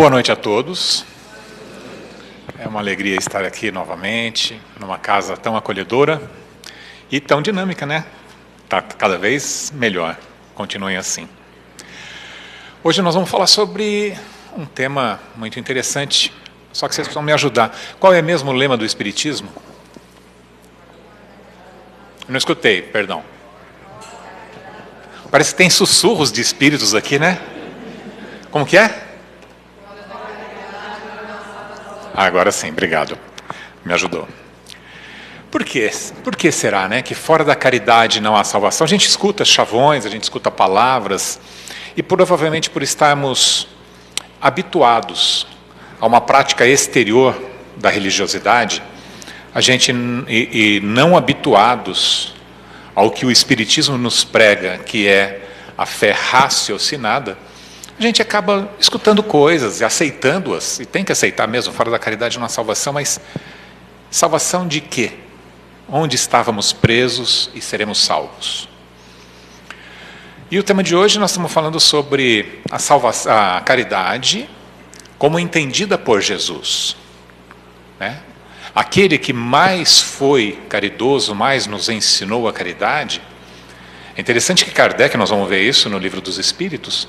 Boa noite a todos. É uma alegria estar aqui novamente, numa casa tão acolhedora e tão dinâmica, né? Está cada vez melhor. Continuem assim. Hoje nós vamos falar sobre um tema muito interessante, só que vocês precisam me ajudar. Qual é mesmo o lema do Espiritismo? Não escutei, perdão. Parece que tem sussurros de espíritos aqui, né? Como que é? Agora sim, obrigado. Me ajudou. Por quê? Por que será, né, que fora da caridade não há salvação? A gente escuta chavões, a gente escuta palavras, e provavelmente por estarmos habituados a uma prática exterior da religiosidade, a gente e não habituados ao que o Espiritismo nos prega, que é a fé raciocinada, a gente acaba escutando coisas e aceitando-as, e tem que aceitar mesmo, fora da caridade não há salvação, mas salvação de quê? Onde estávamos presos e seremos salvos? E o tema de hoje nós estamos falando sobre a caridade como entendida por Jesus, né? Aquele que mais foi caridoso, mais nos ensinou a caridade. É interessante que Kardec, nós vamos ver isso no Livro dos Espíritos,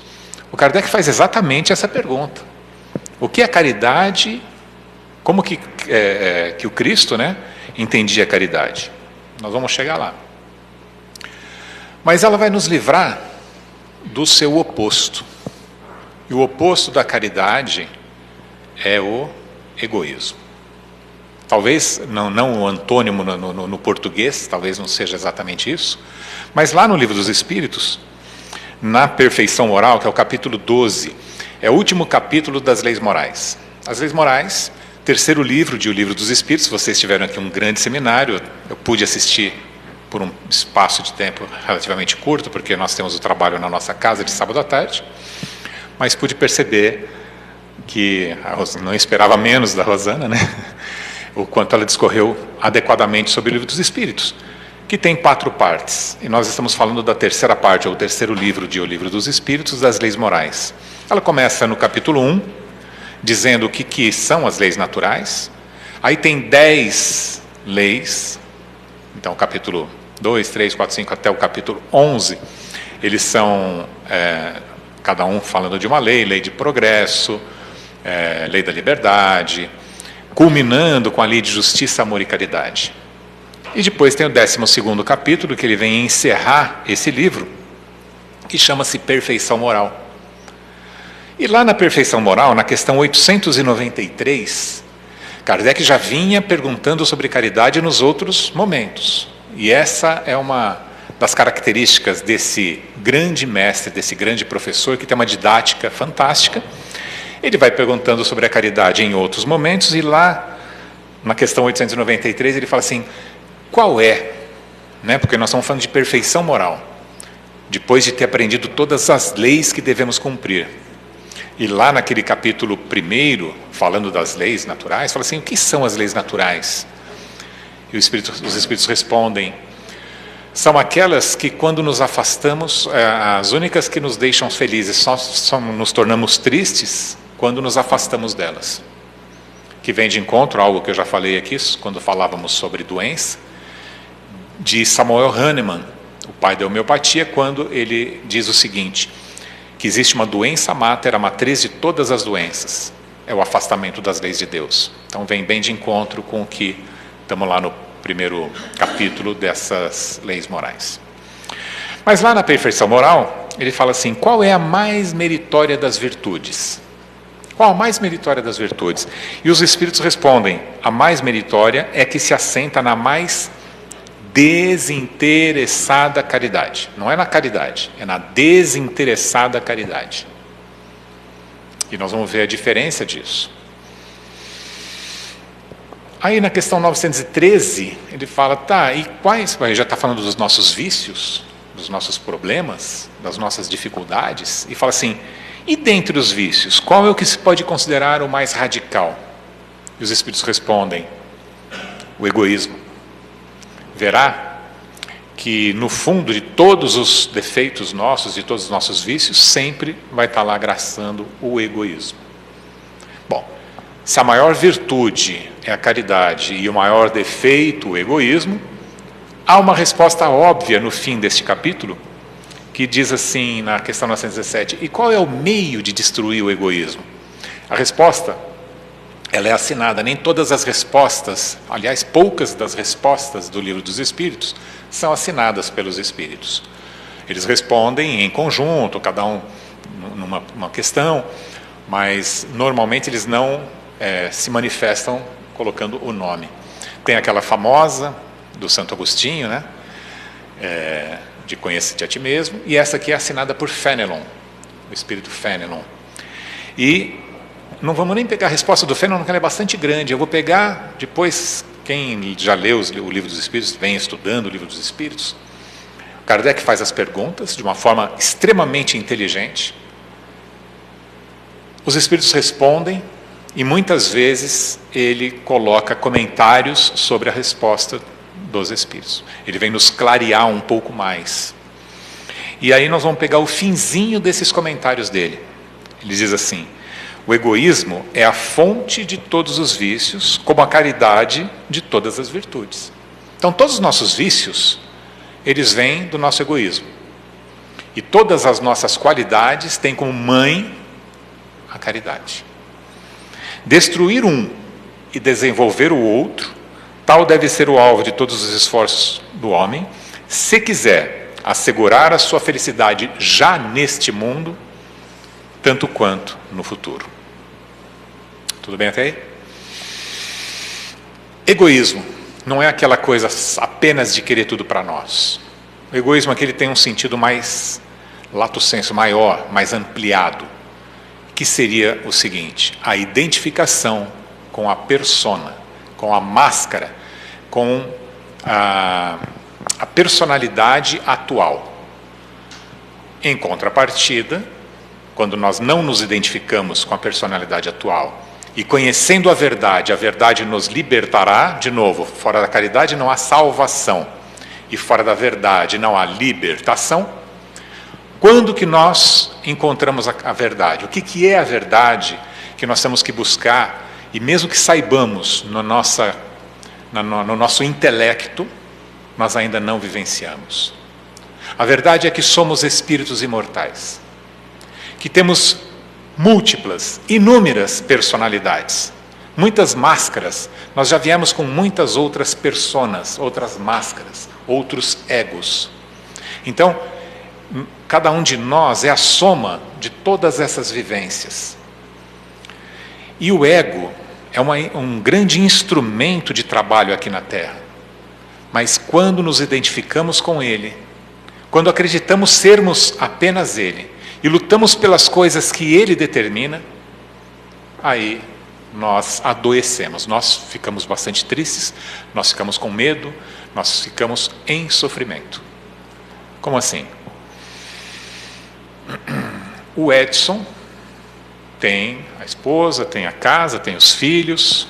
o Kardec faz exatamente essa pergunta. O que é caridade? Como que o Cristo, né, entendia a caridade? Nós vamos chegar lá. Mas ela vai nos livrar do seu oposto. E o oposto da caridade é o egoísmo. Talvez, não o antônimo no português, talvez não seja exatamente isso, mas lá no Livro dos Espíritos, na Perfeição Moral, que é o capítulo 12, é o último capítulo das Leis Morais. As Leis Morais, terceiro livro de O Livro dos Espíritos. Vocês tiveram aqui um grande seminário, eu pude assistir por um espaço de tempo relativamente curto, porque nós temos o trabalho na nossa casa de sábado à tarde, mas pude perceber que a Rosana, não esperava menos da Rosana, né? O quanto ela discorreu adequadamente sobre o Livro dos Espíritos, que tem 4 partes, e nós estamos falando da terceira parte, ou o terceiro livro de O Livro dos Espíritos, das Leis Morais. Ela começa no capítulo 1, dizendo o que são as leis naturais, aí tem 10 leis, então capítulo 2, 3, 4, 5 até o capítulo 11, eles são, cada um falando de uma lei, lei de progresso, lei da liberdade, culminando com a lei de justiça, amor e caridade. E depois tem o 12º capítulo, que ele vem encerrar esse livro, que chama-se Perfeição Moral. E lá na Perfeição Moral, na questão 893, Kardec já vinha perguntando sobre caridade nos outros momentos. E essa é uma das características desse grande mestre, desse grande professor, que tem uma didática fantástica. Ele vai perguntando sobre a caridade em outros momentos, e lá, na questão 893, ele fala assim: qual é, né? Porque nós estamos falando de perfeição moral, depois de ter aprendido todas as leis que devemos cumprir. E lá naquele capítulo 1, falando das leis naturais, fala assim: o que são as leis naturais? E os Espíritos respondem: são aquelas que, quando nos afastamos, as únicas que nos deixam felizes, só nos tornamos tristes quando nos afastamos delas. Que vem de encontro a algo que eu já falei aqui, quando falávamos sobre doença, de Samuel Hahnemann, o pai da homeopatia, quando ele diz o seguinte: que existe uma doença máter, a matriz de todas as doenças, é o afastamento das leis de Deus. Então vem bem de encontro com o que estamos lá no primeiro capítulo dessas leis morais. Mas lá na Perfeição Moral, ele fala assim: qual é a mais meritória das virtudes? Qual a mais meritória das virtudes? E os Espíritos respondem: a mais meritória é que se assenta na mais desinteressada caridade. Não é na caridade, é na desinteressada caridade. E nós vamos ver a diferença disso. Aí na questão 913, ele fala: tá, e quais? Ele já está falando dos nossos vícios, dos nossos problemas, das nossas dificuldades, e fala assim: e dentre os vícios, qual é o que se pode considerar o mais radical? E os Espíritos respondem: o egoísmo. Verá que no fundo de todos os defeitos nossos, de todos os nossos vícios, sempre vai estar lá graçando o egoísmo. Se a maior virtude é a caridade e o maior defeito o egoísmo, há uma resposta óbvia no fim deste capítulo, que diz assim na questão 917, e qual é o meio de destruir o egoísmo? A resposta, ela é assinada, nem todas as respostas, aliás, poucas das respostas do Livro dos Espíritos, são assinadas pelos Espíritos. Eles respondem em conjunto, cada um numa questão, mas normalmente eles não se manifestam colocando o nome. Tem aquela famosa do Santo Agostinho, né? De conhecer-te a ti mesmo, e essa aqui é assinada por Fenelon, o espírito Fenelon. E não vamos nem pegar a resposta do Fenelon, porque ela é bastante grande. Eu vou pegar, depois, quem já leu o Livro dos Espíritos, vem estudando o Livro dos Espíritos, Kardec faz as perguntas de uma forma extremamente inteligente, os Espíritos respondem, e muitas vezes ele coloca comentários sobre a resposta dos Espíritos. Ele vem nos clarear um pouco mais. E aí nós vamos pegar o finzinho desses comentários dele. Ele diz assim: o egoísmo é a fonte de todos os vícios, como a caridade de todas as virtudes. Então todos os nossos vícios, eles vêm do nosso egoísmo. E todas as nossas qualidades têm como mãe a caridade. Destruir um e desenvolver o outro, tal deve ser o alvo de todos os esforços do homem, se quiser assegurar a sua felicidade já neste mundo, tanto quanto no futuro. Tudo bem até aí? Egoísmo não é aquela coisa apenas de querer tudo para nós. O egoísmo aqui ele tem um sentido mais lato sensu, maior, mais ampliado, que seria o seguinte: a identificação com a persona, com a máscara, com a personalidade atual. Em contrapartida, quando nós não nos identificamos com a personalidade atual e conhecendo a verdade nos libertará, de novo, fora da caridade não há salvação e fora da verdade não há libertação. Quando que nós encontramos a verdade? O que é a verdade que nós temos que buscar? E mesmo que saibamos no nosso intelecto, nós ainda não vivenciamos. A verdade é que somos espíritos imortais, que temos múltiplas, inúmeras personalidades, muitas máscaras. Nós já viemos com muitas outras personas, outras máscaras, outros egos. Então, cada um de nós é a soma de todas essas vivências. E o ego é um grande instrumento de trabalho aqui na Terra. Mas quando nos identificamos com ele, quando acreditamos sermos apenas ele, e lutamos pelas coisas que ele determina, aí nós adoecemos, nós ficamos bastante tristes, nós ficamos com medo, nós ficamos em sofrimento. Como assim? O Edson tem a esposa, tem a casa, tem os filhos,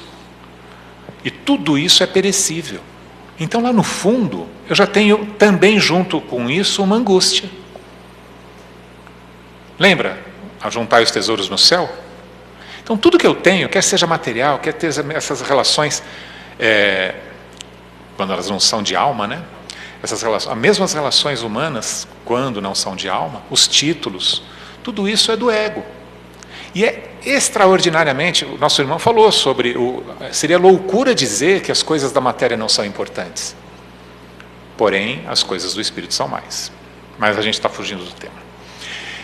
e tudo isso é perecível. Então lá no fundo, eu já tenho também junto com isso uma angústia. Lembra? Ajuntai os tesouros no céu? Então tudo que eu tenho, quer seja material, quer ter essas relações, quando elas não são de alma, né? As mesmas relações humanas, quando não são de alma, os títulos, tudo isso é do ego. E é extraordinariamente, o nosso irmão falou sobre, seria loucura dizer que as coisas da matéria não são importantes. Porém, as coisas do espírito são mais. Mas a gente está fugindo do tema.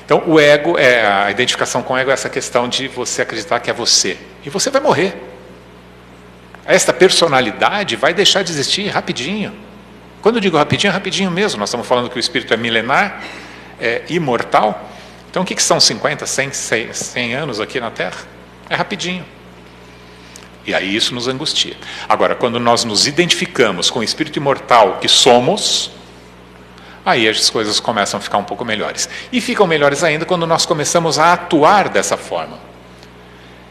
Então, o ego, a identificação com o ego é essa questão de você acreditar que é você. E você vai morrer. Esta personalidade vai deixar de existir rapidinho. Quando eu digo rapidinho, é rapidinho mesmo. Nós estamos falando que o espírito é milenar, é imortal. Então, o que são 50, 100 anos aqui na Terra? É rapidinho. E aí isso nos angustia. Agora, quando nós nos identificamos com o espírito imortal que somos, aí as coisas começam a ficar um pouco melhores. E ficam melhores ainda quando nós começamos a atuar dessa forma.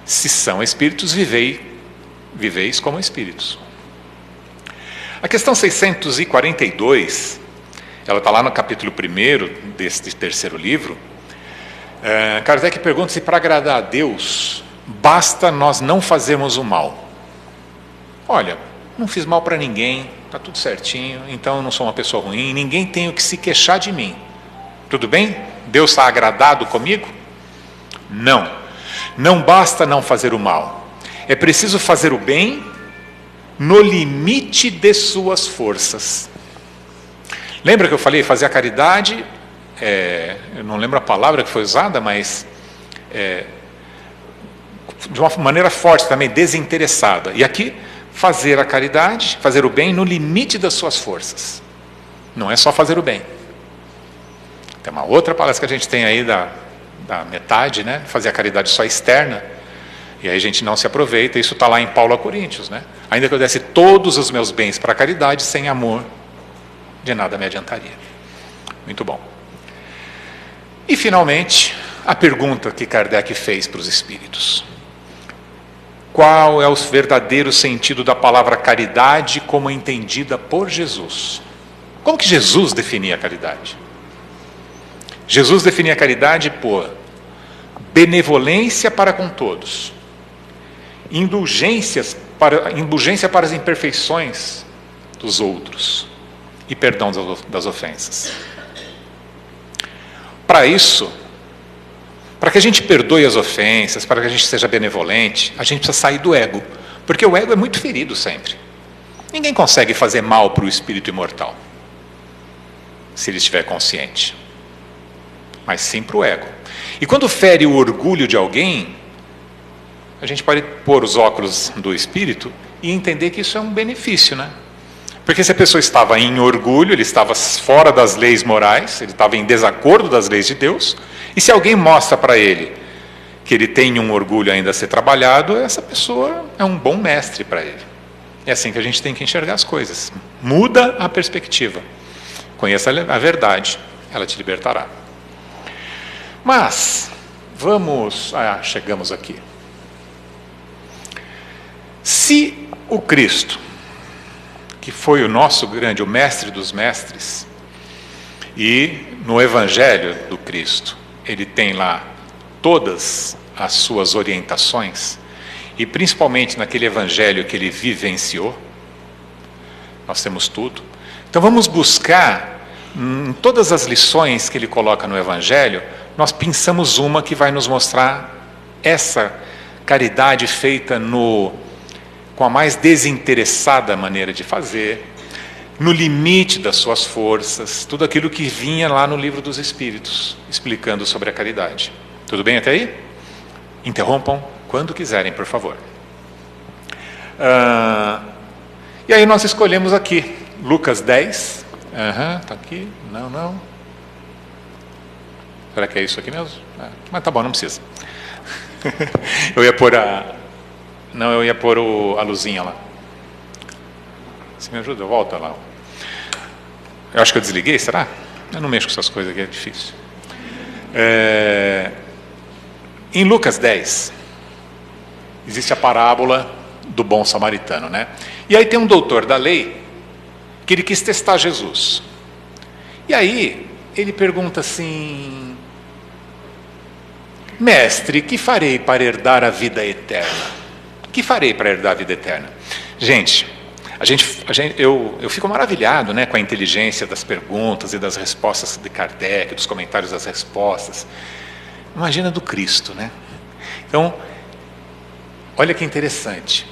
Se são espíritos, viveis como espíritos. A questão 642, ela está lá no capítulo 1 deste terceiro livro. Kardec pergunta se para agradar a Deus basta nós não fazermos o mal. Olha, não fiz mal para ninguém, está tudo certinho, então eu não sou uma pessoa ruim, ninguém tem o que se queixar de mim. Tudo bem? Deus está agradado comigo? Não. Não basta não fazer o mal. É preciso fazer o bem no limite de suas forças. Lembra que eu falei, fazer a caridade, eu não lembro a palavra que foi usada, mas de uma maneira forte também, desinteressada. E aqui, fazer a caridade, fazer o bem no limite das suas forças. Não é só fazer o bem. Tem uma outra palestra que a gente tem aí da metade, né? Fazer a caridade só externa. E aí a gente não se aproveita. Isso está lá em Paulo a Coríntios, né? Ainda que eu desse todos os meus bens para a caridade, sem amor, de nada me adiantaria. Muito bom. E finalmente, a pergunta que Kardec fez para os espíritos. Qual é o verdadeiro sentido da palavra caridade como entendida por Jesus? Como que Jesus definia a caridade? Jesus definia a caridade por benevolência para com todos, indulgência para as imperfeições dos outros e perdão das ofensas. Para isso, para que a gente perdoe as ofensas, para que a gente seja benevolente, a gente precisa sair do ego, porque o ego é muito ferido sempre. Ninguém consegue fazer mal para o espírito imortal, se ele estiver consciente, mas sim para o ego. E quando fere o orgulho de alguém, a gente pode pôr os óculos do espírito e entender que isso é um benefício, né? Porque se a pessoa estava em orgulho, ele estava fora das leis morais, ele estava em desacordo das leis de Deus, e se alguém mostra para ele que ele tem um orgulho ainda a ser trabalhado, essa pessoa é um bom mestre para ele. É assim que a gente tem que enxergar as coisas. Muda a perspectiva. Conheça a verdade, ela te libertará. Mas, chegamos aqui. Se o Cristo, que foi o nosso grande, o mestre dos mestres, e no Evangelho do Cristo, ele tem lá todas as suas orientações, e principalmente naquele Evangelho que ele vivenciou, nós temos tudo. Então vamos buscar, em todas as lições que ele coloca no Evangelho, nós pensamos uma que vai nos mostrar essa caridade feita com a mais desinteressada maneira de fazer, no limite das suas forças, tudo aquilo que vinha lá no Livro dos Espíritos, explicando sobre a caridade. Tudo bem até aí? Interrompam quando quiserem, por favor. E aí nós escolhemos aqui, Lucas 10. Está aqui. Não. Será que é isso aqui mesmo? Mas tá bom, não precisa. Eu ia pôr a luzinha lá. Você me ajuda? Volta lá. Eu acho que eu desliguei, será? Eu não mexo com essas coisas aqui, é difícil. Em Lucas 10, existe a parábola do bom samaritano, né? E aí tem um doutor da lei que ele quis testar Jesus. E aí ele pergunta assim: mestre, que farei para herdar a vida eterna? Que farei para herdar a vida eterna? Gente, eu fico maravilhado, né, com a inteligência das perguntas e das respostas de Kardec, dos comentários das respostas. Imagina do Cristo, né? Então, olha que interessante.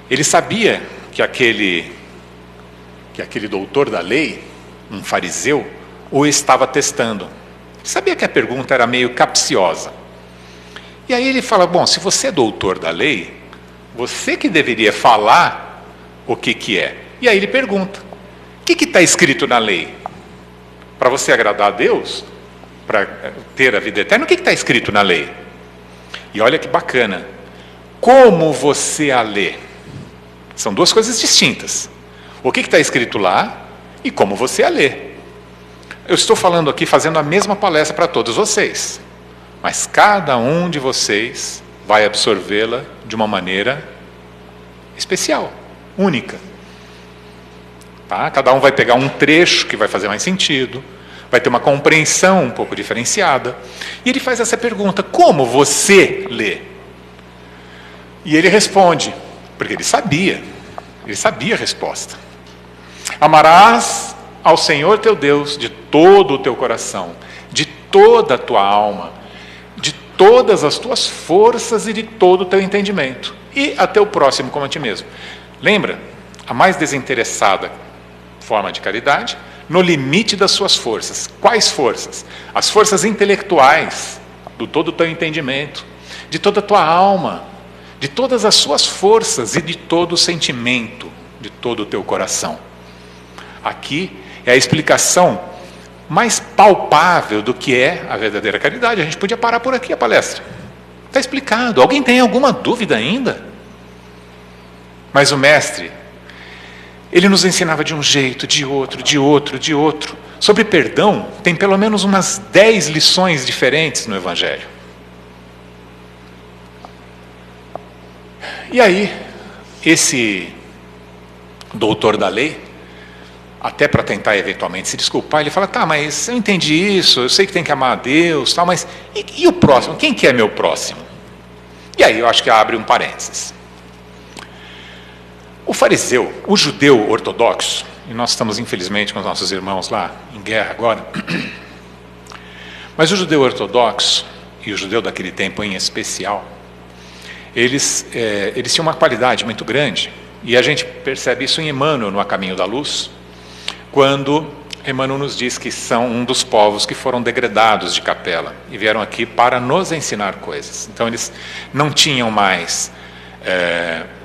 Ele sabia que aquele doutor da lei, um fariseu, o estava testando. Ele sabia que a pergunta era meio capciosa. E aí ele fala: bom, se você é doutor da lei, você que deveria falar o que é. E aí ele pergunta: o que está escrito na lei? Para você agradar a Deus, para ter a vida eterna, o que está escrito na lei? E olha que bacana, como você a lê? São duas coisas distintas. O que está escrito lá e como você a lê. Eu estou falando aqui, fazendo a mesma palestra para todos vocês, mas cada um de vocês vai absorvê-la de uma maneira especial, única. Tá? Cada um vai pegar um trecho que vai fazer mais sentido, vai ter uma compreensão um pouco diferenciada. E ele faz essa pergunta: como você lê? E ele responde, porque ele sabia a resposta. Amarás ao Senhor teu Deus de todo o teu coração, de toda a tua alma, de todas as tuas forças e de todo o teu entendimento, e a teu próximo como a ti mesmo. Lembra? A mais desinteressada forma de caridade, no limite das suas forças. Quais forças? As forças intelectuais, do todo o teu entendimento, de toda a tua alma, de todas as suas forças e de todo o sentimento, de todo o teu coração. Aqui é a explicação mais palpável do que é a verdadeira caridade. A gente podia parar por aqui a palestra. Está explicado. Alguém tem alguma dúvida ainda? Mas o mestre, ele nos ensinava de um jeito, de outro, de outro, de outro. Sobre perdão, tem pelo menos umas 10 lições diferentes no Evangelho. E aí, esse doutor da lei, até para tentar eventualmente se desculpar, ele fala, tá, mas eu entendi isso, eu sei que tem que amar a Deus, tal, mas e o próximo? Quem que é meu próximo? E aí eu acho que abre um parênteses. O fariseu, o judeu ortodoxo, e nós estamos infelizmente com os nossos irmãos lá em guerra agora, mas o judeu ortodoxo, e o judeu daquele tempo em especial, eles tinham uma qualidade muito grande, e a gente percebe isso em Emmanuel, no A Caminho da Luz, quando Emmanuel nos diz que são um dos povos que foram degredados de Capela, e vieram aqui para nos ensinar coisas. Então eles não tinham mais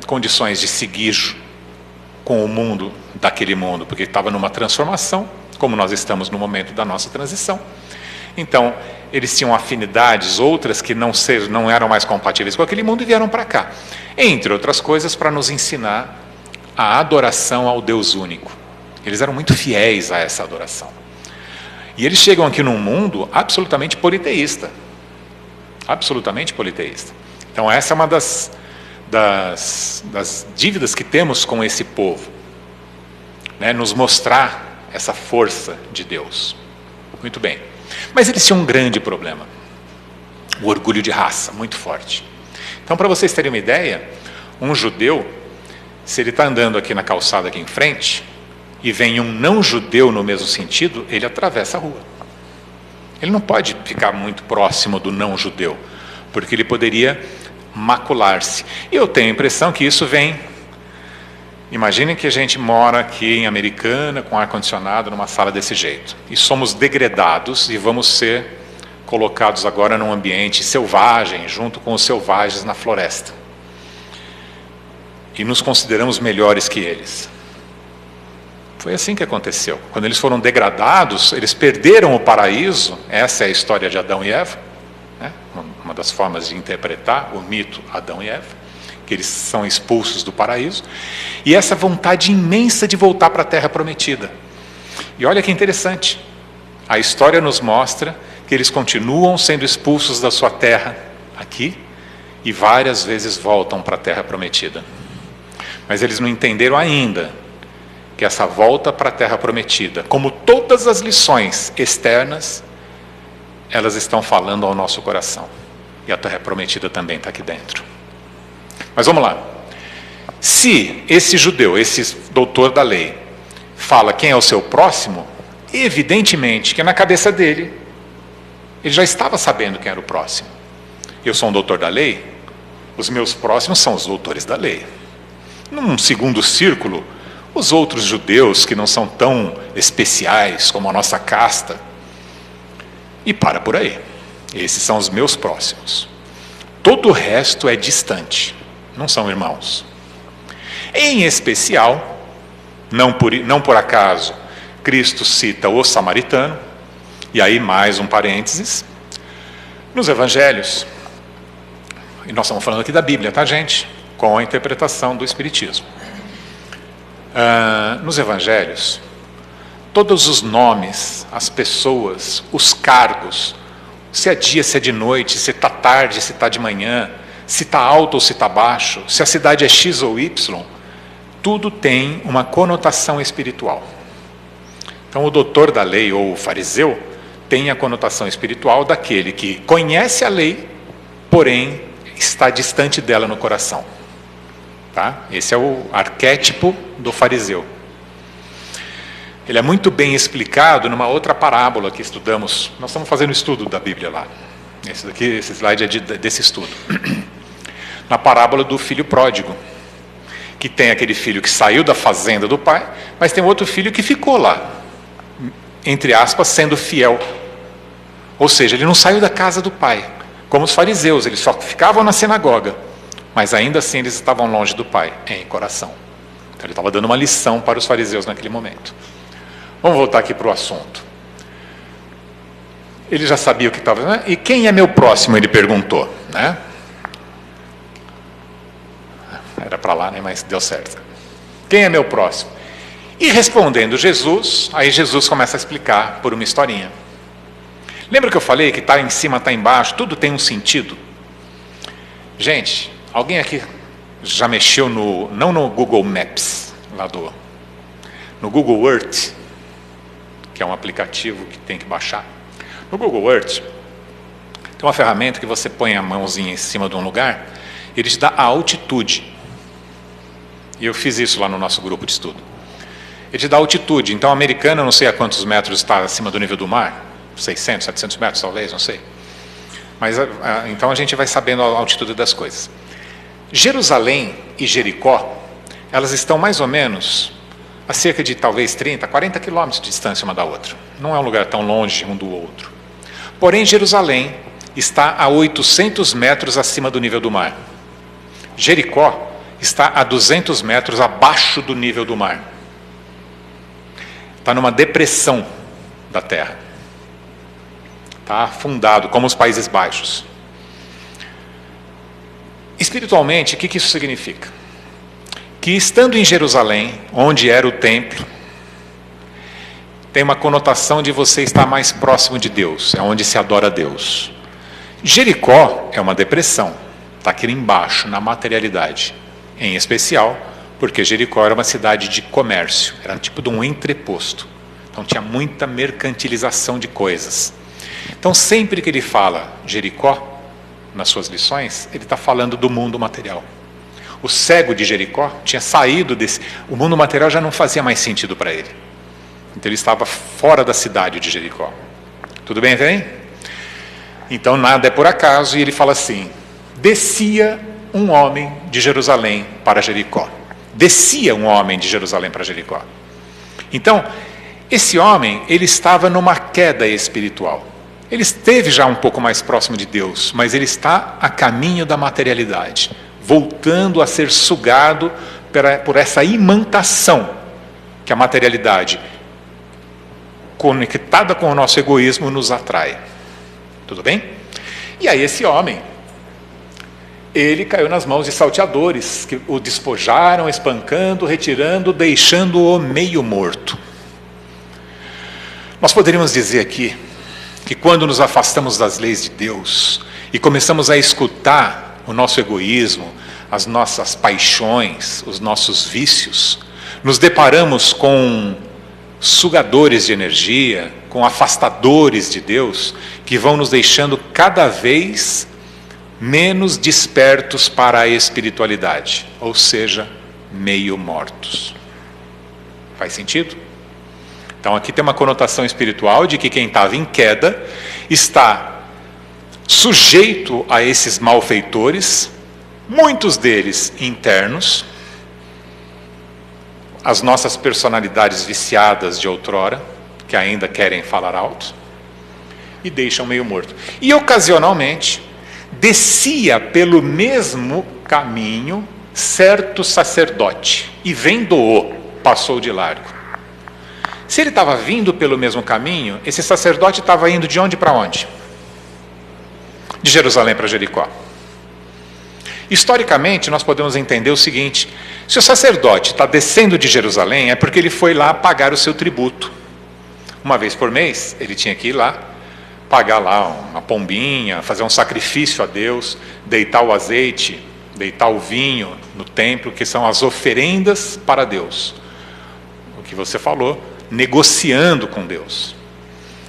condições de seguir com o mundo daquele mundo, porque estava numa transformação, como nós estamos no momento da nossa transição. Então, eles tinham afinidades, outras que não eram mais compatíveis com aquele mundo e vieram para cá. Entre outras coisas, para nos ensinar a adoração ao Deus único. Eles eram muito fiéis a essa adoração. E eles chegam aqui num mundo absolutamente politeísta. Absolutamente politeísta. Então, essa é uma das dívidas que temos com esse povo. Né? Nos mostrar essa força de Deus. Muito bem. Mas eles tinham um grande problema, o orgulho de raça, muito forte. Então, para vocês terem uma ideia, um judeu, se ele está andando aqui na calçada aqui em frente, e vem um não judeu no mesmo sentido, ele atravessa a rua. Ele não pode ficar muito próximo do não judeu, porque ele poderia macular-se. E eu tenho a impressão que isso vem... Imaginem que a gente mora aqui em Americana, com ar-condicionado, numa sala desse jeito. E somos degredados e vamos ser colocados agora num ambiente selvagem, junto com os selvagens na floresta. E nos consideramos melhores que eles. Foi assim que aconteceu. Quando eles foram degradados, eles perderam o paraíso. Essa é a história de Adão e Eva, né? Uma das formas de interpretar o mito Adão e Eva, que eles são expulsos do paraíso, e essa vontade imensa de voltar para a terra prometida. E olha que interessante, a história nos mostra que eles continuam sendo expulsos da sua terra aqui, e várias vezes voltam para a terra prometida. Mas eles não entenderam ainda que essa volta para a terra prometida, como todas as lições externas, elas estão falando ao nosso coração. E a terra prometida também está aqui dentro. Mas vamos lá. Se esse judeu, esse doutor da lei, fala quem é o seu próximo, evidentemente que na cabeça dele, ele já estava sabendo quem era o próximo. Eu sou um doutor da lei, os meus próximos são os doutores da lei. Num segundo círculo, os outros judeus que não são tão especiais como a nossa casta, e para por aí. Esses são os meus próximos. Todo o resto é distante. Não são irmãos. Em especial, não por acaso, Cristo cita o samaritano, e aí mais um parênteses, nos evangelhos, e nós estamos falando aqui da Bíblia, tá, gente? Com a interpretação do Espiritismo. Nos evangelhos, todos os nomes, as pessoas, os cargos, se é dia, se é de noite, se está tarde, se está de manhã, se está alto ou se está baixo, se a cidade é X ou Y, tudo tem uma conotação espiritual. Então o doutor da lei ou o fariseu tem a conotação espiritual daquele que conhece a lei, porém está distante dela no coração. Tá? Esse é o arquétipo do fariseu. Ele é muito bem explicado numa outra parábola que estudamos. Nós estamos fazendo estudo da Bíblia lá. Esse slide é desse estudo. Na parábola do filho pródigo, que tem aquele filho que saiu da fazenda do pai, mas tem outro filho que ficou lá, entre aspas, sendo fiel. Ou seja, ele não saiu da casa do pai, como os fariseus, eles só ficavam na sinagoga, mas ainda assim eles estavam longe do pai, em coração. Então ele estava dando uma lição para os fariseus naquele momento. Vamos voltar aqui para o assunto. Ele já sabia o que estava... Né? E quem é meu próximo? Ele perguntou. Né? Era para lá, né? Mas deu certo. Quem é meu próximo? E respondendo Jesus, aí Jesus começa a explicar por uma historinha. Lembra que eu falei que está em cima, está embaixo, tudo tem um sentido? Gente, alguém aqui já mexeu não no Google Maps, no Google Earth, que é um aplicativo que tem que baixar. No Google Earth, tem uma ferramenta que você põe a mãozinha em cima de um lugar, ele te dá a altitude. E eu fiz isso lá no nosso grupo de estudo. Ele te dá altitude. Então, a Americana, eu não sei a quantos metros está acima do nível do mar, 600, 700 metros talvez, não sei. Mas então a gente vai sabendo a altitude das coisas. Jerusalém e Jericó, elas estão mais ou menos a cerca de talvez 30, 40 quilômetros de distância uma da outra. Não é um lugar tão longe um do outro. Porém, Jerusalém está a 800 metros acima do nível do mar. Jericó está a 200 metros abaixo do nível do mar. Está numa depressão da terra. Está afundado, como os Países Baixos. Espiritualmente, o que isso significa? Que estando em Jerusalém, onde era o templo, tem uma conotação de você estar mais próximo de Deus, é onde se adora a Deus. Jericó é uma depressão, está aqui embaixo, na materialidade. Em especial, porque Jericó era uma cidade de comércio, era tipo de um entreposto. Então tinha muita mercantilização de coisas. Então sempre que ele fala Jericó, nas suas lições, ele está falando do mundo material. O cego de Jericó tinha saído desse... O mundo material já não fazia mais sentido para ele. Então ele estava fora da cidade de Jericó. Tudo bem, vem? Então nada é por acaso, e ele fala assim: descia um homem de Jerusalém para Jericó. Descia um homem de Jerusalém para Jericó. Então, esse homem, ele estava numa queda espiritual. Ele esteve já um pouco mais próximo de Deus, mas ele está a caminho da materialidade, voltando a ser sugado por essa imantação que a materialidade, conectada com o nosso egoísmo, nos atrai. Tudo bem? E aí esse homem, ele caiu nas mãos de salteadores, que o despojaram, espancando, retirando, deixando-o meio morto. Nós poderíamos dizer aqui que quando nos afastamos das leis de Deus e começamos a escutar o nosso egoísmo, as nossas paixões, os nossos vícios, nos deparamos com sugadores de energia, com afastadores de Deus, que vão nos deixando cada vez menos despertos para a espiritualidade, ou seja, meio mortos. Faz sentido? Então aqui tem uma conotação espiritual de que quem estava em queda está sujeito a esses malfeitores, muitos deles internos, as nossas personalidades viciadas de outrora, que ainda querem falar alto, e deixam meio morto. E ocasionalmente, descia pelo mesmo caminho certo sacerdote, e vendo-o, passou de largo. Se ele estava vindo pelo mesmo caminho, esse sacerdote estava indo de onde para onde? De Jerusalém para Jericó. Historicamente, nós podemos entender o seguinte: se o sacerdote está descendo de Jerusalém, é porque ele foi lá pagar o seu tributo. Uma vez por mês, ele tinha que ir lá, pagar lá uma pombinha, fazer um sacrifício a Deus, deitar o azeite, deitar o vinho no templo, que são as oferendas para Deus. O que você falou, negociando com Deus.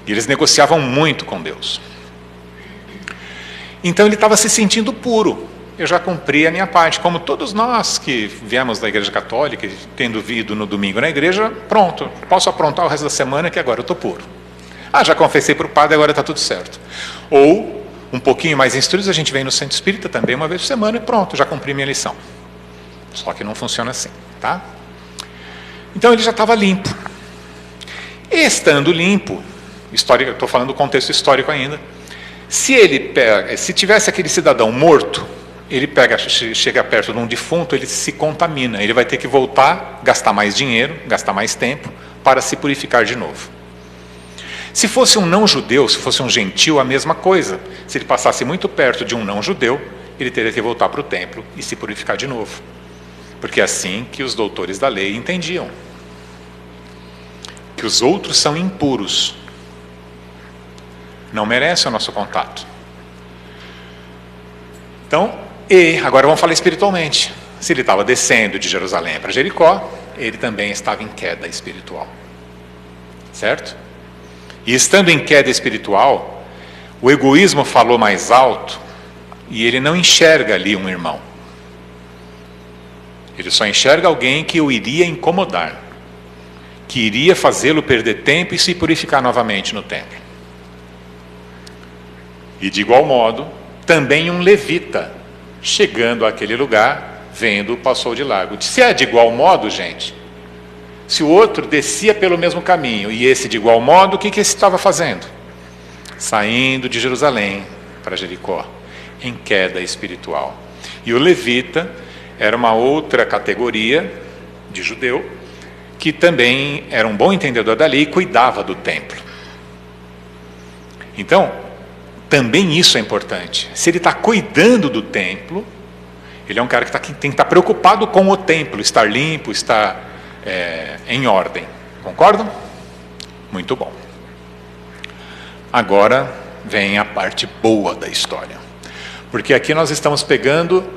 E eles negociavam muito com Deus. Então ele estava se sentindo puro. eu já cumpri a minha parte. Como todos nós que viemos da igreja católica, tendo vindo no domingo na igreja, pronto, posso aprontar o resto da semana que agora eu estou puro. Já confessei para o padre, agora está tudo certo. Ou, um pouquinho mais instruídos, a gente vem no centro espírita também uma vez por semana e pronto, já cumpri minha lição. Só que não funciona assim, tá? Então ele já estava limpo. E estando limpo, estou falando do contexto histórico ainda, se tivesse aquele cidadão morto, ele chega perto de um defunto, ele se contamina, ele vai ter que voltar, gastar mais dinheiro, gastar mais tempo, para se purificar de novo. Se fosse um não-judeu, se fosse um gentil, a mesma coisa. Se ele passasse muito perto de um não-judeu, ele teria que voltar para o templo e se purificar de novo. Porque é assim que os doutores da lei entendiam. Que os outros são impuros. Não merecem o nosso contato. Então, agora vamos falar espiritualmente. Se ele estava descendo de Jerusalém para Jericó, ele também estava em queda espiritual. Certo? E estando em queda espiritual, o egoísmo falou mais alto e ele não enxerga ali um irmão. Ele só enxerga alguém que o iria incomodar, que iria fazê-lo perder tempo e se purificar novamente no templo. E de igual modo, também um levita, chegando àquele lugar, vendo, passou de largo. Se é de igual modo, gente, se o outro descia pelo mesmo caminho e esse de igual modo, o que esse estava fazendo? Saindo de Jerusalém para Jericó, em queda espiritual. E o levita era uma outra categoria de judeu, que também era um bom entendedor da lei e cuidava do templo. Então, também isso é importante. Se ele está cuidando do templo, ele é um cara que tem que estar preocupado com o templo, estar limpo, estar em ordem. Concordam? Muito bom. Agora vem a parte boa da história. Porque aqui nós estamos pegando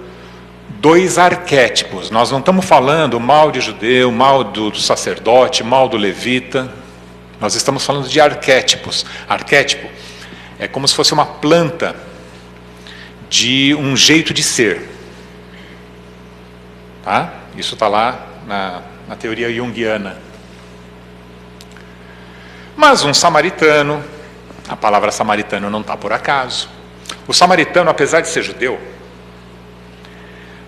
dois arquétipos. Nós não estamos falando mal de judeu, mal do sacerdote, mal do levita. Nós estamos falando de arquétipos. Arquétipo é como se fosse uma planta de um jeito de ser. Tá? Isso está lá na teoria junguiana. Mas um samaritano, a palavra samaritano não está por acaso. O samaritano, apesar de ser judeu,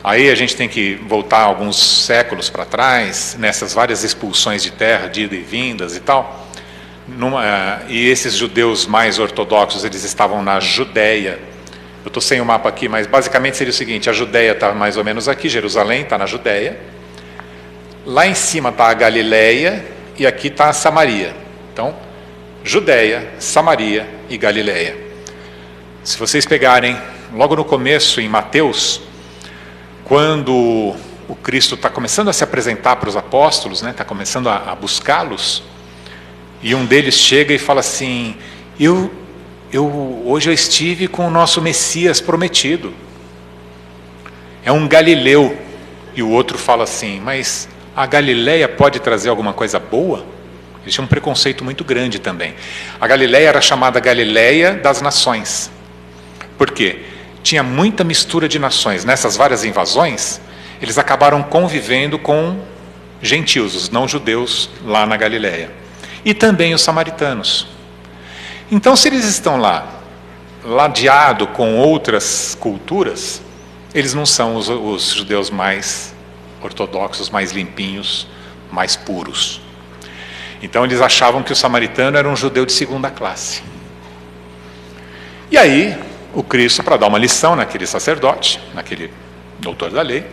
aí a gente tem que voltar alguns séculos para trás, nessas várias expulsões de terra, de ida e vindas e tal, e esses judeus mais ortodoxos, eles estavam na Judéia. Eu estou sem o mapa aqui, mas basicamente seria o seguinte: a Judéia está mais ou menos aqui, Jerusalém está na Judéia, lá em cima está a Galileia e aqui está a Samaria. Então, Judéia, Samaria e Galileia. Se vocês pegarem logo no começo em Mateus, quando o Cristo está começando a se apresentar para os apóstolos, né, está começando a buscá-los, e um deles chega e fala assim: hoje eu estive com o nosso Messias prometido, é um galileu. E o outro fala assim: mas a Galileia pode trazer alguma coisa boa? Eles tinham um preconceito muito grande também. A Galileia era chamada Galileia das Nações. Por quê? Tinha muita mistura de nações. Nessas várias invasões, eles acabaram convivendo com gentios, os não-judeus, lá na Galileia. E também os samaritanos. Então, se eles estão lá, ladeado com outras culturas, eles não são os judeus mais ortodoxos, mais limpinhos, mais puros. Então, eles achavam que o samaritano era um judeu de segunda classe. E aí, o Cristo, para dar uma lição naquele sacerdote, naquele doutor da lei,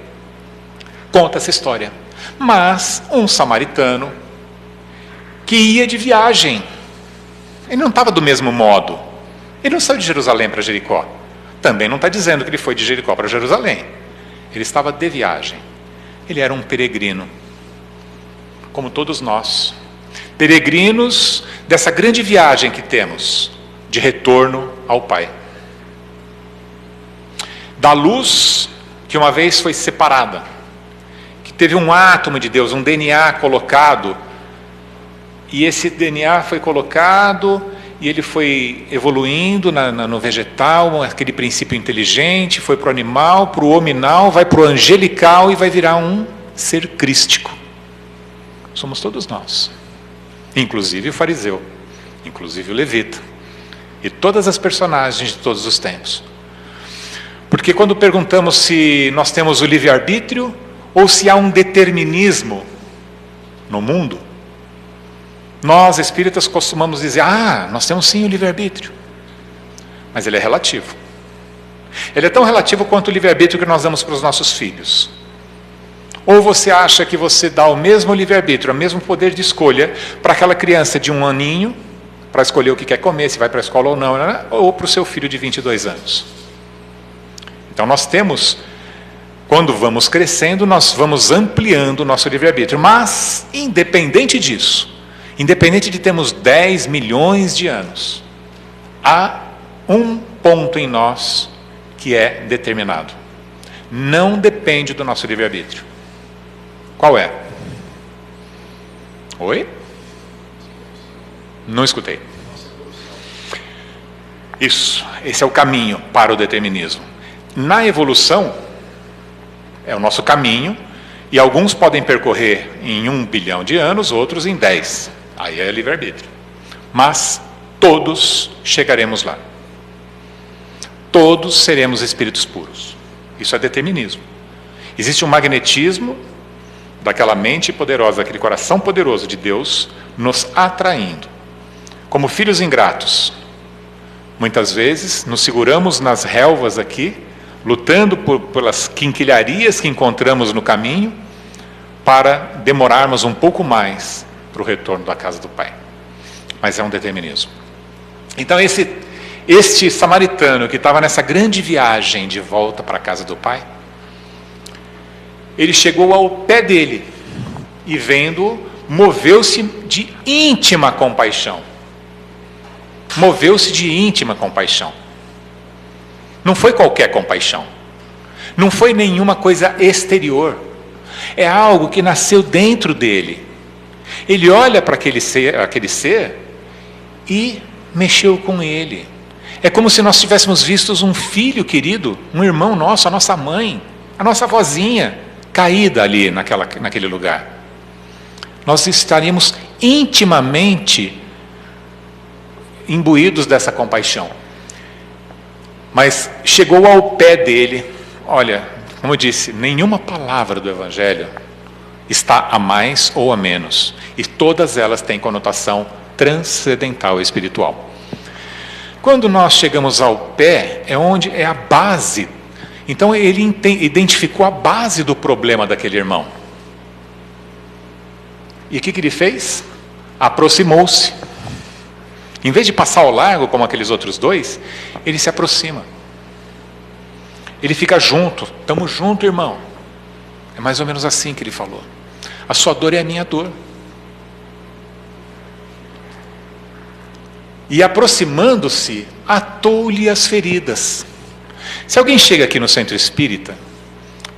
conta essa história. Mas um samaritano que ia de viagem, ele não estava do mesmo modo. Ele não saiu de Jerusalém para Jericó. Também não está dizendo que ele foi de Jericó para Jerusalém. Ele estava de viagem. Ele era um peregrino, como todos nós. Peregrinos dessa grande viagem que temos, de retorno ao Pai. Da luz que uma vez foi separada, que teve um átomo de Deus, um DNA colocado, e esse DNA foi colocado e ele foi evoluindo no vegetal, aquele princípio inteligente, foi para o animal, para o hominal, vai para o angelical e vai virar um ser crístico. Somos todos nós, inclusive o fariseu, inclusive o levita, e todas as personagens de todos os tempos. Porque quando perguntamos se nós temos o livre-arbítrio ou se há um determinismo no mundo, nós espíritas costumamos dizer, nós temos sim o livre-arbítrio, mas ele é relativo. Ele é tão relativo quanto o livre-arbítrio que nós damos para os nossos filhos. Ou você acha que você dá o mesmo livre-arbítrio, o mesmo poder de escolha para aquela criança de 1 aninho, para escolher o que quer comer, se vai para a escola ou não, né? Ou para o seu filho de 22 anos. Então nós temos, quando vamos crescendo, nós vamos ampliando o nosso livre-arbítrio. Mas, independente disso, independente de termos 10 milhões de anos, há um ponto em nós que é determinado. Não depende do nosso livre-arbítrio. Qual é? Oi? Não escutei. Isso, esse é o caminho para o determinismo. Na evolução, é o nosso caminho, e alguns podem percorrer em 1 bilhão de anos, outros em 10. Aí é livre-arbítrio. Mas todos chegaremos lá. Todos seremos espíritos puros. Isso é determinismo. Existe um magnetismo daquela mente poderosa, daquele coração poderoso de Deus, nos atraindo. Como filhos ingratos, muitas vezes nos seguramos nas relvas aqui, lutando pelas quinquilharias que encontramos no caminho, para demorarmos um pouco mais para o retorno da casa do Pai. Mas é um determinismo. Então este samaritano que estava nessa grande viagem de volta para a casa do Pai, ele chegou ao pé dele e vendo, moveu-se de íntima compaixão. Moveu-se de íntima compaixão. Não foi qualquer compaixão. Não foi nenhuma coisa exterior. É algo que nasceu dentro dele. Ele olha para aquele ser e mexeu com ele. É como se nós tivéssemos visto um filho querido, um irmão nosso, a nossa mãe, a nossa vozinha, caída ali naquele lugar. Nós estaríamos intimamente imbuídos dessa compaixão. Mas chegou ao pé dele, olha, como eu disse, nenhuma palavra do Evangelho está a mais ou a menos, e todas elas têm conotação transcendental espiritual. Quando nós chegamos ao pé, é onde é a base. Então ele identificou a base do problema daquele irmão. E o que ele fez? Aproximou-se. Em vez de passar ao largo, como aqueles outros dois, ele se aproxima. Ele fica junto. Estamos juntos, irmão. É mais ou menos assim que ele falou. A sua dor é a minha dor. E aproximando-se, atou-lhe as feridas. Se alguém chega aqui no centro espírita,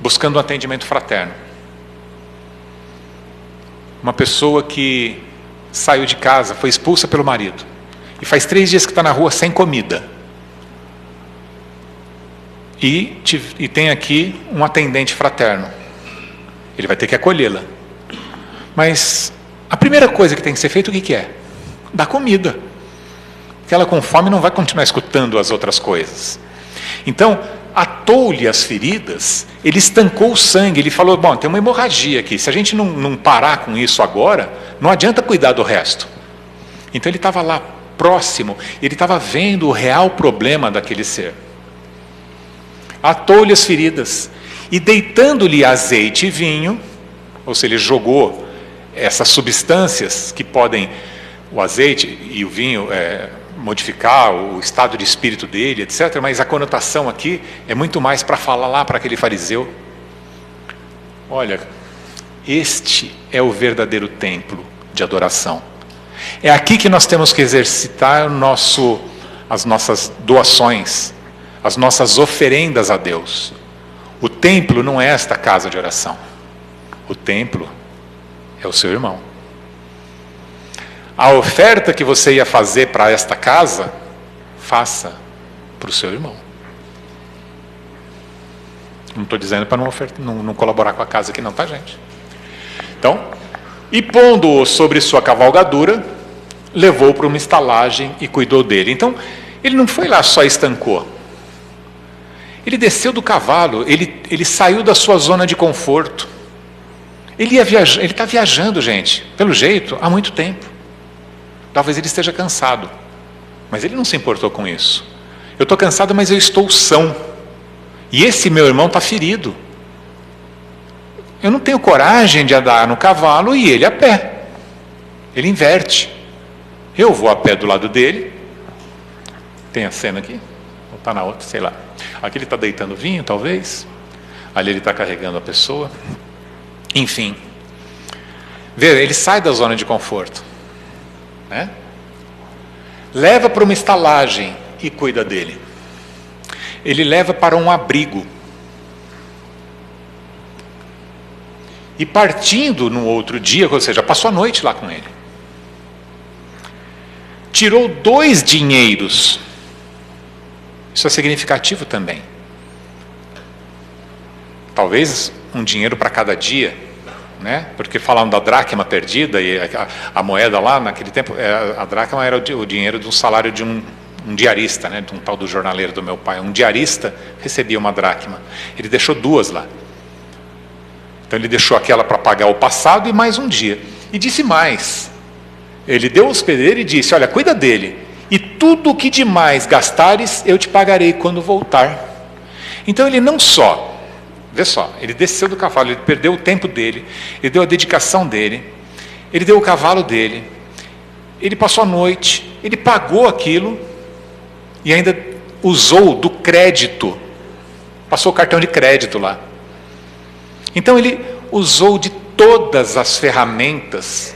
buscando um atendimento fraterno, uma pessoa que saiu de casa, foi expulsa pelo marido, e faz 3 dias que está na rua sem comida, e tem aqui um atendente fraterno, ele vai ter que acolhê-la. Mas a primeira coisa que tem que ser feita, o que é? Dar comida. Porque ela com fome não vai continuar escutando as outras coisas. Então, atou-lhe as feridas, ele estancou o sangue, ele falou, bom, tem uma hemorragia aqui, se a gente não parar com isso agora, não adianta cuidar do resto. Então ele estava lá próximo, ele estava vendo o real problema daquele ser. Atou-lhe as feridas, e deitando-lhe azeite e vinho, ou seja, ele jogou essas substâncias que podem, o azeite e o vinho, modificar o estado de espírito dele, etc. Mas a conotação aqui é muito mais para falar lá para aquele fariseu. Olha, este é o verdadeiro templo de adoração. É aqui que nós temos que exercitar as nossas doações, as nossas oferendas a Deus. O templo não é esta casa de oração. O templo é o seu irmão. A oferta que você ia fazer para esta casa, faça para o seu irmão. Não estou dizendo para não colaborar com a casa aqui não, tá, gente? Então, e pondo-o sobre sua cavalgadura, levou para uma estalagem e cuidou dele. Então, ele não foi lá só e estancou. Ele desceu do cavalo, ele saiu da sua zona de conforto. Ele está viajando, gente, pelo jeito, há muito tempo. Talvez ele esteja cansado, mas ele não se importou com isso. Eu estou cansado, mas eu estou são. E esse meu irmão está ferido. Eu não tenho coragem de andar no cavalo e ele a pé. Ele inverte. Eu vou a pé do lado dele. Tem a cena aqui? Ou está na outra, sei lá. Aqui ele está deitando vinho, talvez. Ali ele está carregando a pessoa. Enfim. Vê, ele sai da zona de conforto. Né? Leva para uma estalagem e cuida dele. Ele leva para um abrigo. E partindo no outro dia, ou seja, passou a noite lá com ele. Tirou 2 dinheiros. Isso é significativo também. Talvez um dinheiro para cada dia, né? Porque falam da dracma perdida e a moeda lá naquele tempo, a dracma era o dinheiro de um salário de um diarista, né? De um tal do jornaleiro do meu pai. Um diarista recebia uma dracma. Ele deixou 2 lá. Então ele deixou aquela para pagar o passado e mais um dia. E disse mais. Ele deu ao hospedeiro e disse: olha, cuida dele. E tudo o que demais gastares, eu te pagarei quando voltar. Então ele não só, vê só, ele desceu do cavalo, ele perdeu o tempo dele, ele deu a dedicação dele, ele deu o cavalo dele, ele passou a noite, ele pagou aquilo e ainda usou do crédito, passou o cartão de crédito lá. Então ele usou de todas as ferramentas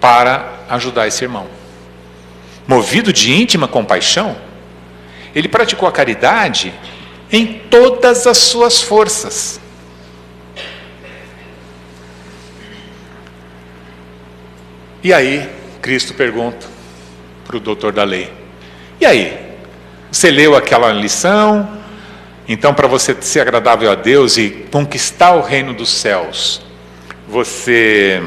para ajudar esse irmão. Movido de íntima compaixão, ele praticou a caridade em todas as suas forças. E aí, Cristo pergunta para o doutor da lei: e aí, você leu aquela lição? Então, para você ser agradável a Deus e conquistar o reino dos céus, você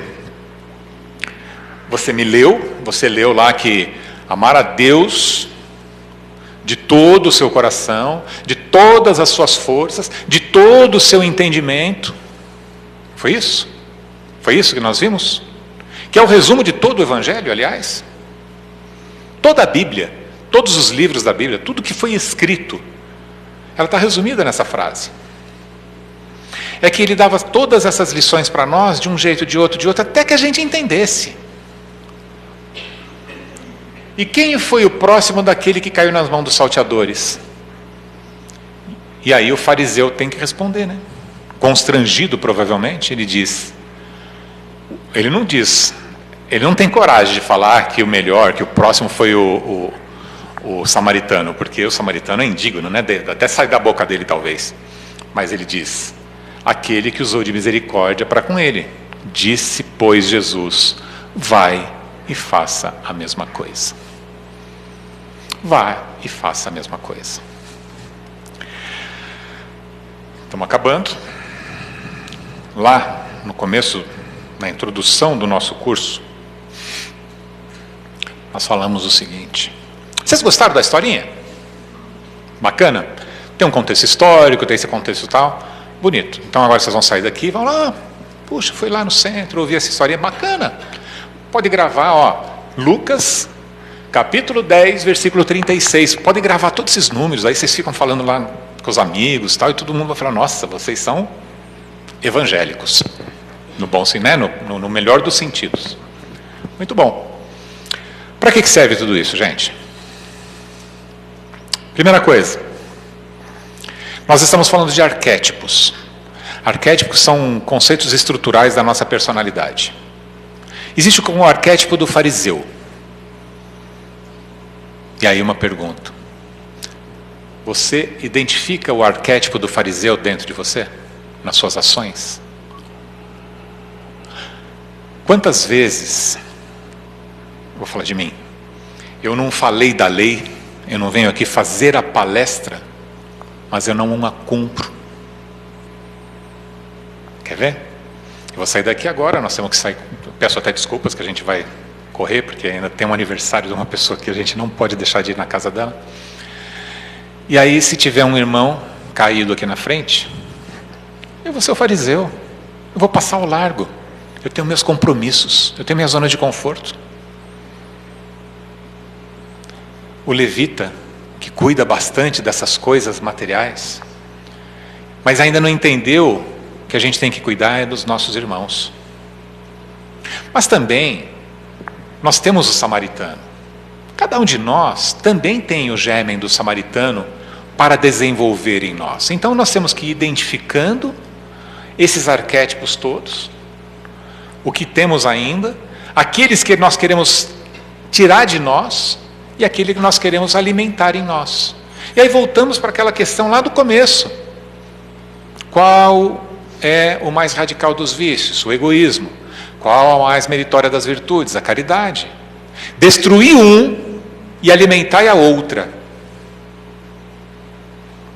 me leu? Você leu lá que amar a Deus de todo o seu coração, de todas as suas forças, de todo o seu entendimento. Foi isso? Foi isso que nós vimos? Que é o resumo de todo o Evangelho, aliás. Toda a Bíblia, todos os livros da Bíblia, tudo que foi escrito, ela está resumida nessa frase. É que ele dava todas essas lições para nós, de um jeito, de outro, até que a gente entendesse. E quem foi o próximo daquele que caiu nas mãos dos salteadores? E aí o fariseu tem que responder, né? Constrangido, provavelmente, ele diz. Ele não tem coragem de falar que o melhor, que o próximo foi o samaritano, porque o samaritano é indigno, né? Até sai da boca dele, talvez. Mas ele diz: aquele que usou de misericórdia para com ele. Disse, pois, Jesus: vai e faça a mesma coisa. Vá e faça a mesma coisa. Estamos acabando. Lá no começo, na introdução do nosso curso, nós falamos o seguinte. Vocês gostaram da historinha? Bacana? Tem um contexto histórico, tem esse contexto tal. Bonito. Então agora vocês vão sair daqui e vão lá. Puxa, fui lá no centro, ouvi essa historinha bacana. Pode gravar, ó, Lucas, capítulo 10, versículo 36. Pode gravar todos esses números, aí vocês ficam falando lá com os amigos tal, e todo mundo vai falar: nossa, vocês são evangélicos. No bom sentido, né? No melhor dos sentidos. Muito bom. Para que serve tudo isso, gente? Primeira coisa, nós estamos falando de arquétipos. Arquétipos são conceitos estruturais da nossa personalidade. Existe como o arquétipo do fariseu. E aí uma pergunta: você identifica o arquétipo do fariseu dentro de você? Nas suas ações? Quantas vezes vou falar de mim. Eu não falei da lei, eu não venho aqui fazer a palestra, mas eu não a cumpro. Quer ver? Eu vou sair daqui agora, nós temos que sair. Peço até desculpas que a gente vai correr, porque ainda tem um aniversário de uma pessoa que a gente não pode deixar de ir na casa dela. E aí, se tiver um irmão caído aqui na frente, eu vou ser o fariseu, eu vou passar ao largo. Eu tenho meus compromissos, eu tenho minha zona de conforto. O levita, que cuida bastante dessas coisas materiais, mas ainda não entendeu que a gente tem que cuidar dos nossos irmãos. Mas também, nós temos o samaritano. Cada um de nós também tem o germen do samaritano para desenvolver em nós. Então nós temos que ir identificando esses arquétipos todos, o que temos ainda, aqueles que nós queremos tirar de nós e aquele que nós queremos alimentar em nós. E aí voltamos para aquela questão lá do começo. Qual é o mais radical dos vícios? O egoísmo. Qual a mais meritória das virtudes? A caridade. Destruir um e alimentar a outra.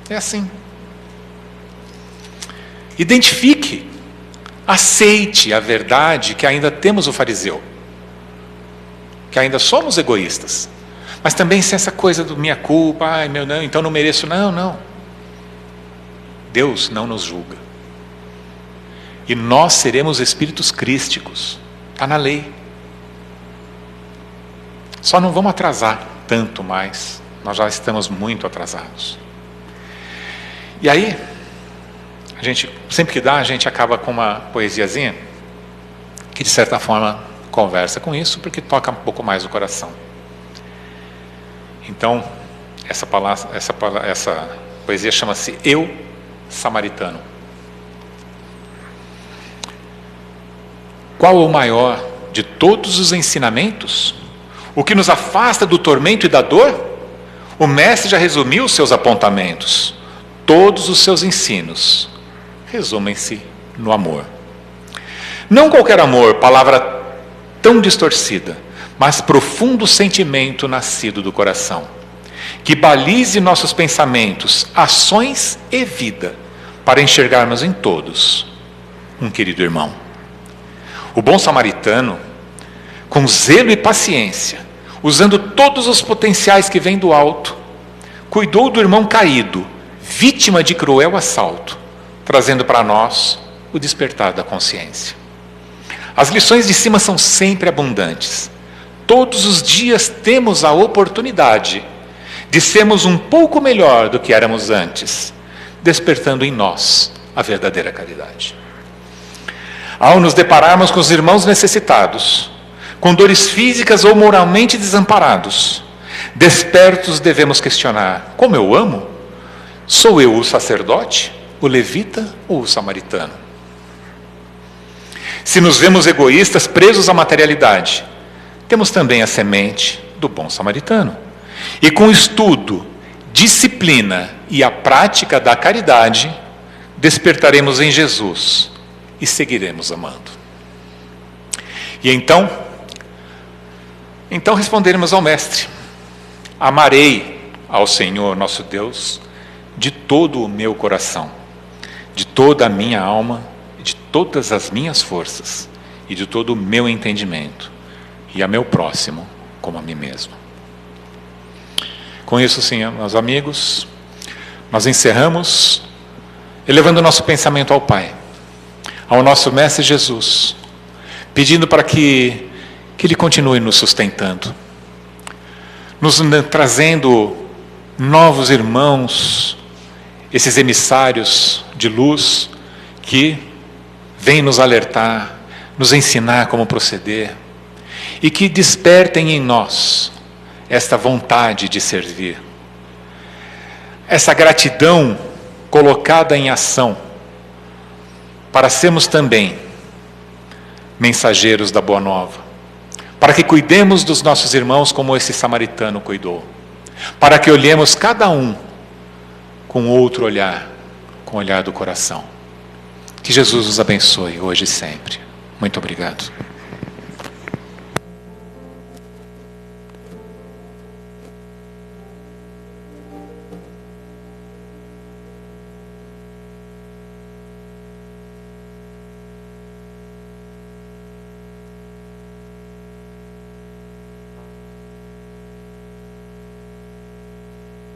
É assim. Identifique, aceite a verdade que ainda temos o fariseu, que ainda somos egoístas, mas também sem essa coisa do minha culpa, ai meu não, então não mereço, não. Deus não nos julga. E nós seremos espíritos crísticos, está na lei. Só não vamos atrasar tanto mais, nós já estamos muito atrasados. E aí, a gente, sempre que dá, a gente acaba com uma poesiazinha, que de certa forma conversa com isso, porque toca um pouco mais o coração. Então, essa poesia chama-se Eu, Samaritano. Qual o maior de todos os ensinamentos? O que nos afasta do tormento e da dor? O mestre já resumiu os seus apontamentos. Todos os seus ensinos resumem-se no amor. Não qualquer amor, palavra tão distorcida, mas profundo sentimento nascido do coração, que balize nossos pensamentos, ações e vida, para enxergarmos em todos um querido irmão. O bom samaritano, com zelo e paciência, usando todos os potenciais que vêm do alto, cuidou do irmão caído, vítima de cruel assalto, trazendo para nós o despertar da consciência. As lições de cima são sempre abundantes. Todos os dias temos a oportunidade de sermos um pouco melhor do que éramos antes, despertando em nós a verdadeira caridade. Ao nos depararmos com os irmãos necessitados, com dores físicas ou moralmente desamparados, despertos devemos questionar: como eu amo? Sou eu o sacerdote, o levita ou o samaritano? Se nos vemos egoístas, presos à materialidade, temos também a semente do bom samaritano. E com o estudo, disciplina e a prática da caridade, despertaremos em Jesus e seguiremos amando. E então responderemos ao Mestre: amarei ao Senhor nosso Deus de todo o meu coração, de toda a minha alma, de todas as minhas forças e de todo o meu entendimento, e a meu próximo como a mim mesmo. Com isso, sim, meus amigos, nós encerramos elevando o nosso pensamento ao Pai, ao nosso Mestre Jesus, pedindo para que Ele continue nos sustentando, nos trazendo novos irmãos, esses emissários de luz que vêm nos alertar, nos ensinar como proceder, e que despertem em nós esta vontade de servir, essa gratidão colocada em ação, para sermos também mensageiros da Boa Nova, para que cuidemos dos nossos irmãos como esse samaritano cuidou, para que olhemos cada um com outro olhar, com o olhar do coração. Que Jesus nos abençoe hoje e sempre. Muito obrigado.